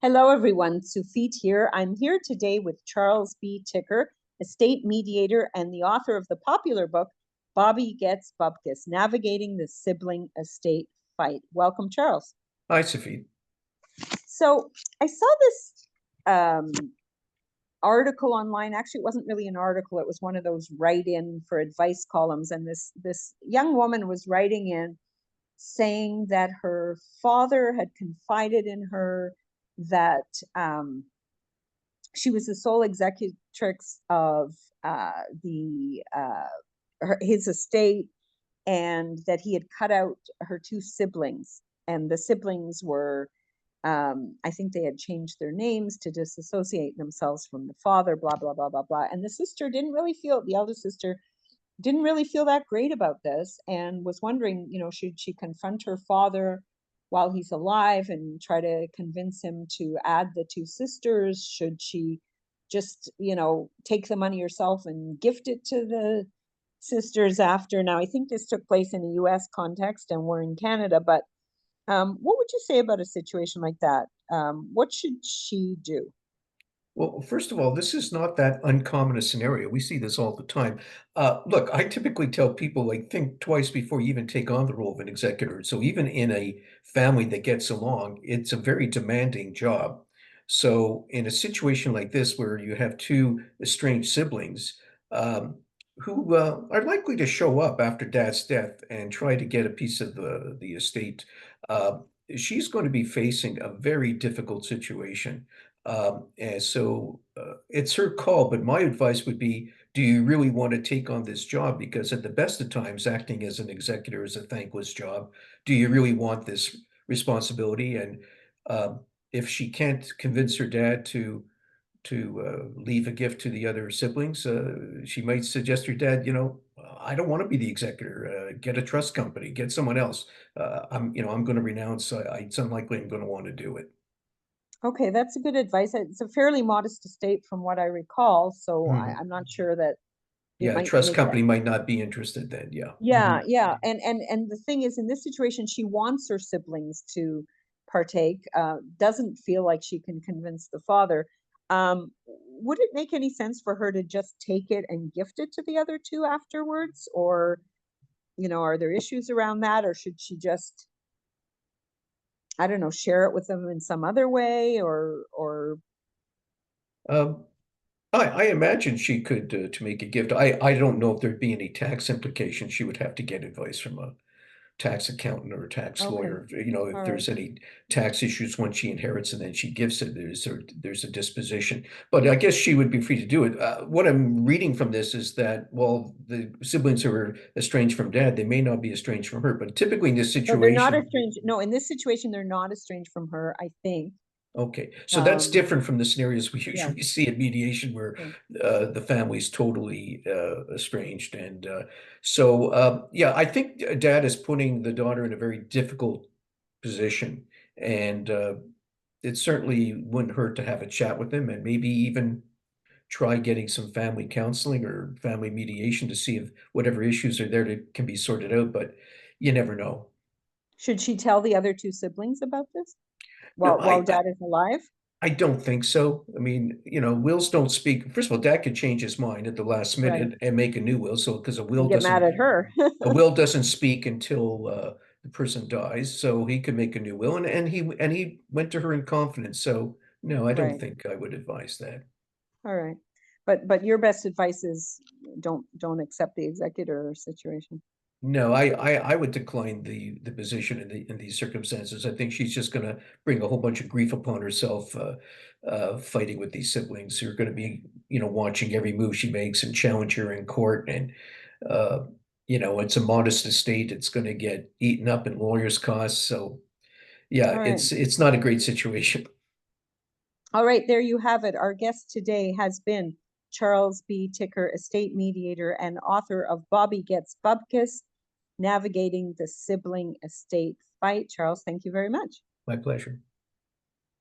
Hello, everyone. Sufit here. I'm here today with Charles B. Ticker, estate mediator and the author of the popular book, Bobby Gets Bupkis, Navigating the Sibling Estate Fight. Welcome, Charles. Hi, Sophie. So I saw this article online. Actually, it wasn't really an article. It was one of those write-in for advice columns. And this young woman was writing in saying that her father had confided in her that she was the sole executrix of his estate, and that he had cut out her two siblings, and the siblings were, I think they had changed their names to disassociate themselves from the father, blah blah blah blah blah. And the elder sister didn't really feel that great about this, and was wondering, should she confront her father while he's alive and try to convince him to add the two sisters? Should she just, take the money herself and gift it to the sisters after? Now, I think this took place in a US context and we're in Canada, but what would you say about a situation like that? What should she do? Well, first of all, this is not that uncommon a scenario. We see this all the time. Look, I typically tell people, like, think twice before you even take on the role of an executor. So even in a family that gets along, it's a very demanding job. So in a situation like this, where you have two estranged siblings, who are likely to show up after dad's death and try to get a piece of the estate, uh, she's going to be facing a very difficult situation. And so it's her call, but my advice would be, do you really want to take on this job? Because at the best of times, acting as an executor is a thankless job. Do you really want this responsibility? And um, if she can't convince her dad to leave a gift to the other siblings, she might suggest her dad, I don't want to be the executor. Get a trust company, get someone else. I'm going to renounce. It's unlikely I'm going to want to do it. Okay, that's a good advice. It's a fairly modest estate from what I recall, so Mhm. I'm not sure that it Yeah, a might trust make that. company might not be interested then, yeah. Yeah, yeah. And the thing is, in this situation, she wants her siblings to partake, doesn't feel like she can convince the father. Would it make any sense for her to just take it and gift it to the other two afterwards? Or, are there issues around that? Or should she just, I don't know, share it with them in some other way? Or Um, I imagine she could, to make a gift. I don't know if there'd be any tax implications. She would have to get advice from a tax accountant or a tax okay, lawyer. If all right. there's any tax issues when she inherits and then she gives it, there's a disposition. But I guess she would be free to do it. What I'm reading from this is that, well, the siblings who are estranged from dad, they may not be estranged from her, but typically in this No, they're not situation. estranged. No, in this situation, they're not estranged from her, I think. Okay, so that's Um, different from the scenarios we yeah, usually see at mediation where yeah. the family's totally estranged. And yeah, I think dad is putting the daughter in a very difficult position. And it certainly wouldn't hurt to have a chat with him and maybe even try getting some family counseling or family mediation to see if whatever issues are there can be sorted out. But you never know. Should she tell the other two siblings about this No, while dad is alive? I don't think so. I mean, wills don't speak. First of all, dad could change his mind at the last Right. minute and make a new will. So, because And get mad at her. a will doesn't speak until the person dies. So he could make a new will, and he went to her in confidence. So, no, I don't Right. think I would advise that. All right. But your best advice is don't accept the executor situation. No, I would decline the position in these circumstances. I think she's just going to bring a whole bunch of grief upon herself, fighting with these siblings who are going to be, watching every move she makes and challenge her in court. And uh, it's a modest estate. It's going to get eaten up in lawyers' costs. So yeah, All right. it's not a great situation. All right, there you have it. Our guest today has been Charles B. Ticker, estate mediator and author of Bobby Gets Bupkis, Navigating the Sibling Estate Fight. Charles, thank you very much. My pleasure.